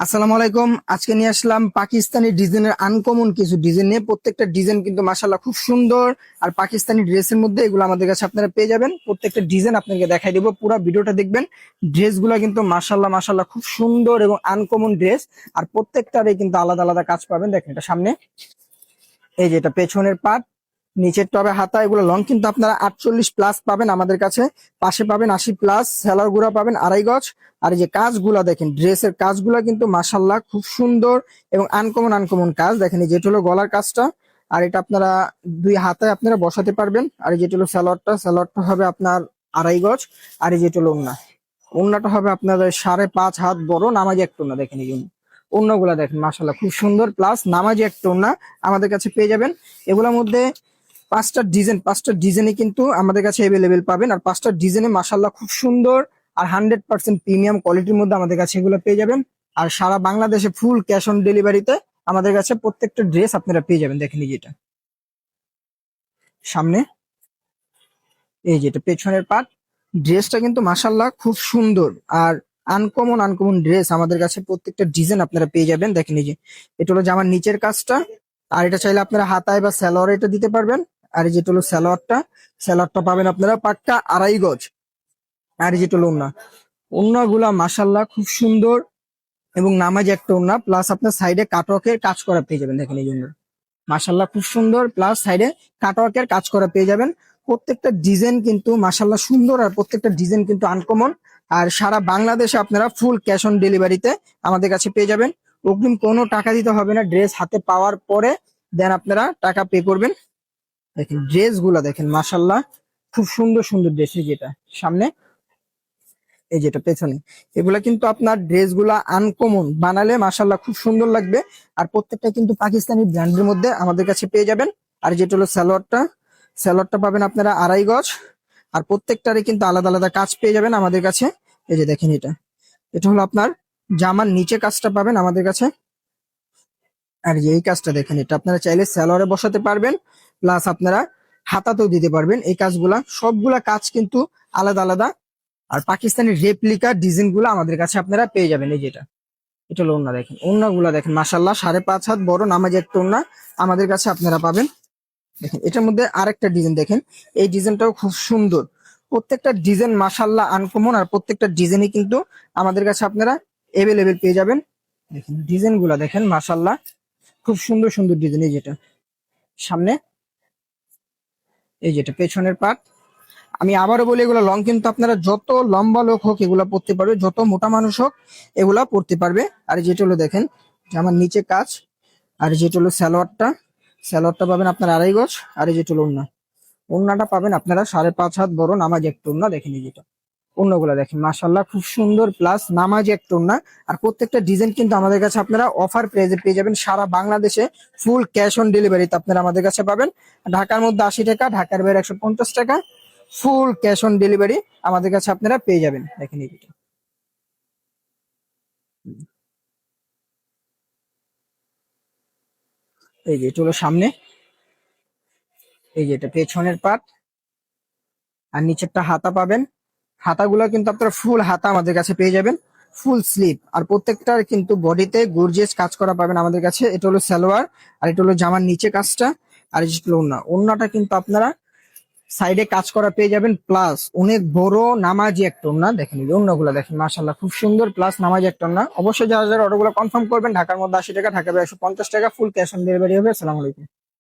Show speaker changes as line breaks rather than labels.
আসসালামু আলাইকুম। আজকে নিয়ে আসলাম পাকিস্তানি ডিজাইনের আনকমন কিছু ডিজাইন নিয়ে। প্রত্যেকটা ডিজাইন কিন্তু মাশাআল্লাহ খুব সুন্দর। আর পাকিস্তানি ড্রেসের মধ্যে এগুলো আমাদের কাছে আপনারা পেয়ে যাবেন। প্রত্যেকটা ডিজাইন আপনাকে দেখাই দেবো, পুরো ভিডিওটা দেখবেন। ড্রেসগুলো কিন্তু মাশাআল্লাহ মাশাআল্লাহ খুব সুন্দর এবং আনকমন ড্রেস। আর প্রত্যেকটারই কিন্তু আলাদা আলাদা কাজ পাবেন। দেখেন এটা সামনে, এই যে এটা পেছনের পার্ট, নিচের টবে হাতা, এগুলো লং কিন্তু আপনারা 48+ পাবেন আমাদের কাছে। পাশে পাবেন 80+, সেলার গুড়া পাবেন 2.5 গজ। আর এই যে কাজগুলা দেখেন, ড্রেসের কাজগুলা কিন্তু মাশাল্লাহ খুব সুন্দর এবং আনকমন আনকমন কাজ। দেখেন এই যেটা হলো গলার কাজটা, আর এটা আপনারা দুই হাতায় আপনারা বসাতে পারবেন। আর এই যেটা হলো সালোয়ারটা হবে আপনার 2.5 গজ। আর এই যেটা হলো ওড়নাটা হবে আপনাদের 5.5 হাত বড়, নামাজি একটা ওড়না। দেখেন এই ওড়নাগুলা দেখেন মাশাল্লাহ খুব সুন্দর, প্লাস নামাজি একটা ওড়না আমাদের কাছে পেয়ে যাবেন। এগুলোর মধ্যে পাঁচটা ডিজাইনে কিন্তু আমাদের কাছে অ্যাভেলেবেল পাবেন। আর পাঁচটা ডিজাইনে মাশাল্লাহ খুব সুন্দর আর 100% প্রিমিয়াম কোয়ালিটির মধ্যে আমাদের কাছে এগুলো পেয়ে যাবেন। আর সারা বাংলাদেশে ফুল ক্যাশ অন ডেলিভারিতে আমাদের কাছে প্রত্যেকটা ড্রেস আপনারা পেয়ে যাবেন। দেখেন এই যেটা সামনে, এই যেটা পেছনের পার্ট, ড্রেসটা কিন্তু মাশাল্লাহ খুব সুন্দর আর আনকমন আনকমন ড্রেস আমাদের কাছে প্রত্যেকটা ডিজাইন আপনারা পেয়ে যাবেন। দেখেন এই যে এটা হলো জামার নিচের কাজটা, আর এটা চাইলে আপনারা হাতায় বা সালোয়ারে এটা দিতে পারবেন। আর এই যেটা হলো সালোয়ারটা পাবেন আপনারা পাক্কা 2.5 গজ। আর এই যেটা হলো ওড়না গুলা মাশাল্লাহ খুব সুন্দর এবং নামাজি একটা ওড়না, প্লাস আপনার সাইডে কাটওয়ার্কের কাজ করা পেয়ে যাবেন। দেখেন এই জন্য মাশাল্লাহ খুব সুন্দর, প্লাস সাইডে কাটওয়ার্কের কাজ করা পেয়ে যাবেন। প্রত্যেকটা ডিজাইন কিন্তু মাশাল্লাহ সুন্দর, আর প্রত্যেকটা ডিজাইন কিন্তু আনকমন। আর সারা বাংলাদেশে আপনারা ফুল ক্যাশ অন ডেলিভারিতে আমাদের কাছে পেয়ে যাবেন। অগ্রিম কোনো টাকা দিতে হবে না, ড্রেস হাতে পাওয়ার পরে দেন আপনারা টাকা পে করবেন। দেখেন ড্রেস গুলা দেখেন মাশাল্লাহ খুব সুন্দর সুন্দর ড্রেস। যেটা সামনে, এই যেটা পেছনে, এগুলা কিন্তু আপনার ড্রেস গুলা আনকমন বানালে মাশাল্লাহ খুব সুন্দর লাগবে। আর প্রত্যেকটা কিন্তু পাকিস্তানি ব্র্যান্ডের মধ্যে আমাদের কাছে পেয়ে যাবেন। আর যেটা হলো সালোয়ারটা পাবেন আপনারা 2.5 গজ। আর প্রত্যেকটারই কিন্তু আলাদা আলাদা কাজ পেয়ে যাবেন আমাদের কাছে। এই যে দেখেন এটা এটা হলো আপনার জামার নিচে কাজটা পাবেন আমাদের কাছে। আর যে এই কাজটা দেখেন, এটা আপনারা চাইলে সালোয়ারে বসাতে পারবেন, প্লাস আপনারা হাতাতেও দিতে পারবেন। এই কাজগুলা সবগুলা কাজ কিন্তু আলাদা আলাদা। আর পাকিস্তানি রেপ্লিকা ডিজাইন গুলো আমাদের কাছে আপনারা পেয়ে যাবেন। এই যেটা এটা হলো ওড়না, দেখেন ওড়না গুলা দেখেন মাশাল্লাহ 5.5 হাত বড় নামাজি একটা ওড়না আমাদের কাছে আপনারা পাবেন। দেখেন এটার মধ্যে আরেকটা ডিজাইন দেখেন, এই ডিজাইনটাও খুব সুন্দর। প্রত্যেকটা ডিজাইন মাশাল্লাহ আনকমন, আর প্রত্যেকটা ডিজাইনই কিন্তু আমাদের কাছে আপনারা এভেলেবেল পেয়ে যাবেন। দেখেন ডিজাইন গুলা দেখেন মাশাল্লাহ খুব সুন্দর সুন্দর ডিজাইন। এই যেটা সামনে, এই যেটা পেছনের পার্ট। আমি আবারও বলি, এগুলো লং কিন্তু আপনারা যত লম্বা লোক হোক এগুলা পড়তে পারবে, যত মোটা মানুষ হোক এগুলা পড়তে পারবে। আর যেটা হলো দেখেন আমার নিচে কাজ, আর যেটা হলো সালোয়ারটা পাবেন আপনার 2.5 গজ। আর এই যেটা হলো ওড়নাটা পাবেন আপনারা 5.5 হাত বড় নামাজি একটা ওড়না। দেখেন এই যেটা ওড়নাগুলা দেখেন মাশাল্লাহ খুব সুন্দর, প্লাস নামাজি একটা ওড়না। আর প্রত্যেকটা ডিজাইন কিন্তু আমাদের কাছে আপনারা অফার প্রাইজে পেয়ে যাবেন। সারা বাংলাদেশে ফুল ক্যাশ অন ডেলিভারিতে আপনারা আমাদের কাছে পাবেন। ঢাকার মধ্যে 80 টাকা, ঢাকার বাইরে 150 টাকা, ফুল ক্যাশ অন ডেলিভারি আমাদের কাছে আপনারা পেয়ে যাবেন। দেখেন এই যে এটা হলো সামনে, এই যে এটা পেছনের পার্ট। আর নিচেরটা হাতা পাবেন, হাতাগুলো কিন্তু আপনারা ফুল হাতা আমাদের কাছে পেয়ে যাবেন, ফুল স্লিভ। আর প্রত্যেকটার কিন্তু বডিতে গর্জিয়াস কাজ করা পাবেন আমাদের কাছে। এটা হলো সালোয়ার, আর এটা হলো জামার নিচে কাজটা। আর এটা হলো ওড়নাটা কিন্তু আপনারা সাইডে কাজ করা পেয়ে যাবেন, প্লাস অনেক বড় নামাজি একটা ওড়না। দেখেন এই ওড়নাগুলো দেখেন মাশাল্লাহ খুব সুন্দর, প্লাস নামাজি একটা ওড়না। অবশ্যই যারা যারা অর্ডারগুলো কনফার্ম করবেন, ঢাকার মধ্যে 80 টাকা, ঢাকা বাইরে 150 টাকা, ফুল ক্যাশ অন ডেলিভারি হবে। আসসালামু আলাইকুম।